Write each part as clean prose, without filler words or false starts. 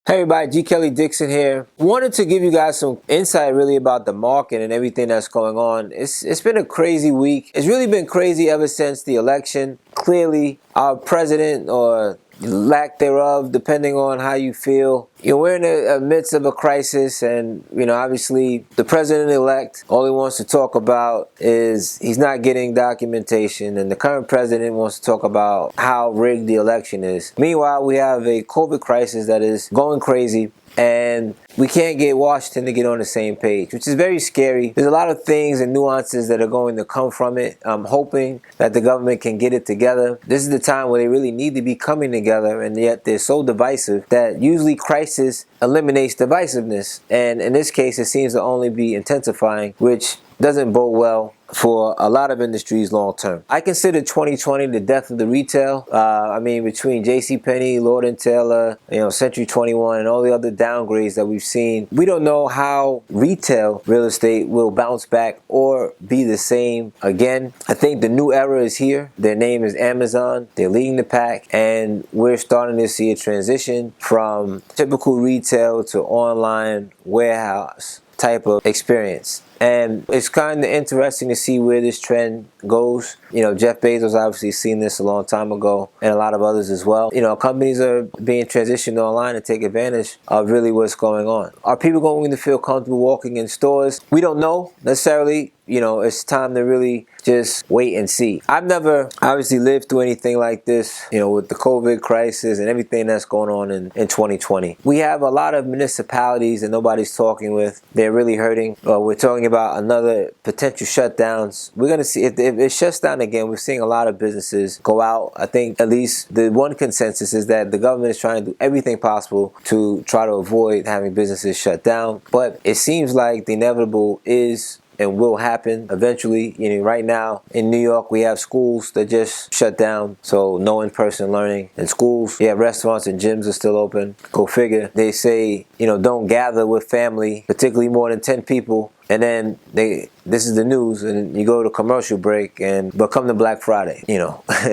Hey everybody, G. Kelly Dixon here. Wanted to give you guys some insight really about the market and everything that's going on. It's been a crazy week. It's really been crazy ever since the election. Clearly, our president or lack thereof, depending on how you feel. We're in the midst of a crisis, and obviously the president-elect, all he wants to talk about is he's not getting documentation, and the current president wants to talk about how rigged the election is. Meanwhile, we have a COVID crisis that is going crazy, and we can't get Washington to get on the same page, which is very scary. There's a lot of things and nuances that are going to come from it. I'm hoping that the government can get it together. This is the time where they really need to be coming together, and yet they're so divisive that usually crisis eliminates divisiveness. And in this case, it seems to only be intensifying, which doesn't bode well for a lot of industries long term. I consider 2020 the death of the retail. Between JCPenney, Lord & Taylor, Century 21, and all the other downgrades that we've seen, we don't know how retail real estate will bounce back or be the same again. I think the new era is here. Their name is Amazon. They're leading the pack, and we're starting to see a transition from typical retail to online warehouse type of experience. And it's kind of interesting to see where this trend goes. Jeff Bezos obviously seen this a long time ago, and a lot of others as well. Companies are being transitioned online to take advantage of really what's going on. Are people going to feel comfortable walking in stores? We don't know necessarily. It's time to really just wait and see. I've never obviously lived through anything like this, with the COVID crisis and everything that's going on in 2020. We have a lot of municipalities that nobody's talking with. They're really hurting. We're talking about another potential shutdowns. We're going to see if it shuts down again. We're seeing a lot of businesses go out. I think at least the one consensus is that the government is trying to do everything possible to try to avoid having businesses shut down. But it seems like the inevitable is and will happen eventually. Right now in New York, we have schools that just shut down, so no in-person learning in schools. Yeah, restaurants and gyms are still open. Go figure. They say, don't gather with family, particularly more than 10 people. And then this is the news, and you go to commercial break, and come to Black Friday,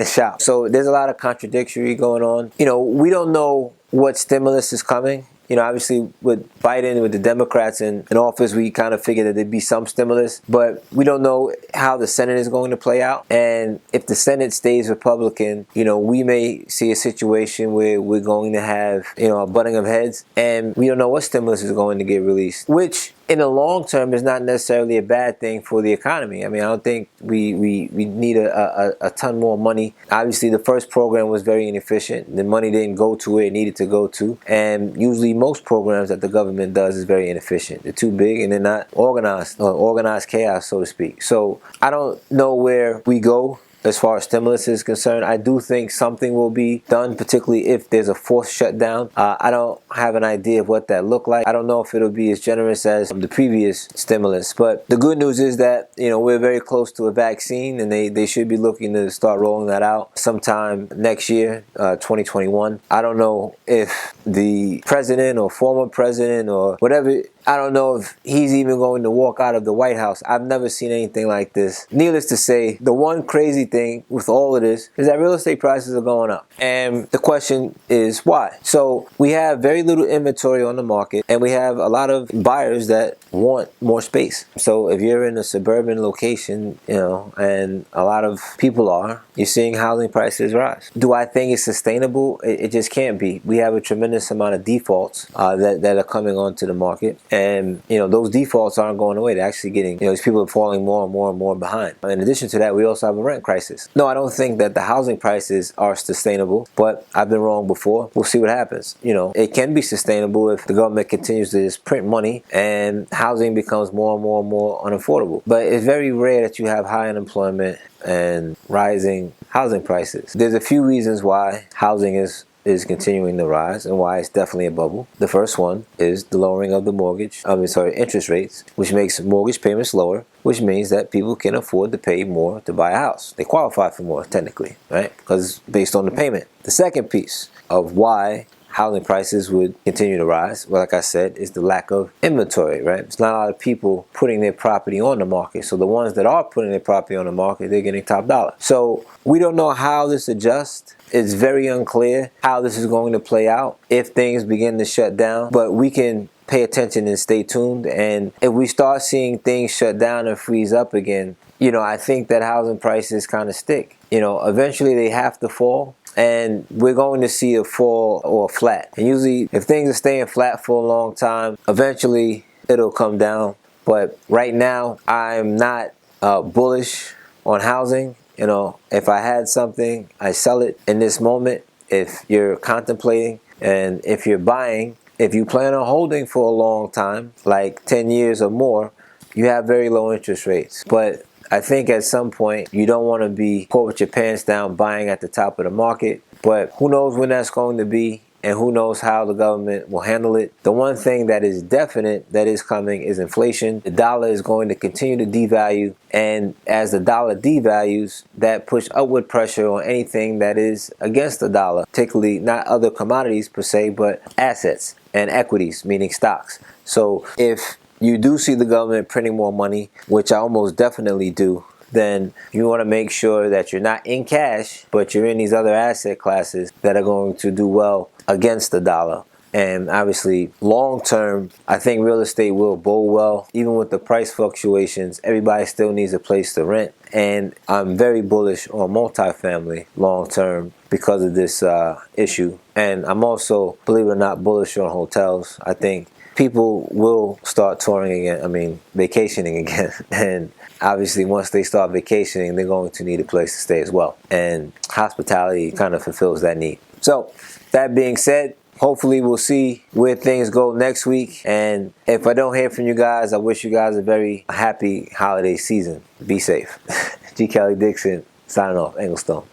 shop. So there's a lot of contradictory going on. We don't know what stimulus is coming. Obviously with Biden, with the Democrats in office, we kind of figured that there'd be some stimulus, but we don't know how the Senate is going to play out. And if the Senate stays Republican, we may see a situation where we're going to have, a butting of heads, and we don't know what stimulus is going to get released, which in the long term is not necessarily a bad thing for the economy. I don't think we need a ton more money. Obviously, the first program was very inefficient. The money didn't go to where it needed to go to. And usually most programs that the government does is very inefficient. They're too big and they're not organized, or organized chaos, so to speak. So I don't know where we go as far as stimulus is concerned. I do think something will be done, particularly if there's a forced shutdown. I don't have an idea of what that looked like. I don't know if it'll be as generous as the previous stimulus. But the good news is that, we're very close to a vaccine, and they should be looking to start rolling that out sometime next year, 2021. I don't know if the president or former president or whatever, I don't know if he's even going to walk out of the White House. I've never seen anything like this. Needless to say, the one crazy thing with all of this is that real estate prices are going up. And the question is why? So we have very little inventory on the market, and we have a lot of buyers that want more space. So if you're in a suburban location, and a lot of people are, you're seeing housing prices rise. Do I think it's sustainable? It just can't be. We have a tremendous amount of defaults that are coming onto the market. And, those defaults aren't going away. They're actually getting, these people are falling more and more and more behind. In addition to that, we also have a rent crisis. No, I don't think that the housing prices are sustainable, but I've been wrong before. We'll see what happens. It can be sustainable if the government continues to just print money and housing becomes more and more and more unaffordable. But it's very rare that you have high unemployment and rising housing prices. There's a few reasons why housing is continuing to rise and why it's definitely a bubble. The first one is the lowering of the interest rates, which makes mortgage payments lower, which means that people can afford to pay more to buy a house. They qualify for more technically, right? Because based on the payment. The second piece of why housing prices would continue to rise. Well, like I said, it's the lack of inventory, right? It's not a lot of people putting their property on the market. So the ones that are putting their property on the market, they're getting top dollar. So we don't know how this adjusts. It's very unclear how this is going to play out if things begin to shut down, but we can pay attention and stay tuned. And if we start seeing things shut down and freeze up again, I think that housing prices kind of stick. Eventually they have to fall, and we're going to see a fall or a flat. And usually if things are staying flat for a long time, eventually it'll come down. But right now I'm not bullish on housing. If I had something, I sell it in this moment. If you're contemplating and if you're buying, if you plan on holding for a long time, like 10 years or more, you have very low interest rates. But I think at some point you don't want to be caught with your pants down buying at the top of the market. But who knows when that's going to be, and who knows how the government will handle it. The one thing that is definite that is coming is inflation. The dollar is going to continue to devalue, and as the dollar devalues, that puts upward pressure on anything that is against the dollar, particularly not other commodities per se, but assets and equities, meaning stocks. So if you do see the government printing more money, which I almost definitely do, then you want to make sure that you're not in cash, but you're in these other asset classes that are going to do well against the dollar. And obviously, long term, I think real estate will bode well. Even with the price fluctuations, everybody still needs a place to rent. And I'm very bullish on multifamily long term because of this issue. And I'm also, believe it or not, bullish on hotels. I think people will start touring again, vacationing again. And obviously, once they start vacationing, they're going to need a place to stay as well. And hospitality kind of fulfills that need. So, that being said, hopefully we'll see where things go next week. And if I don't hear from you guys, I wish you guys a very happy holiday season. Be safe. G. Kelly Dixon, signing off. Englestone.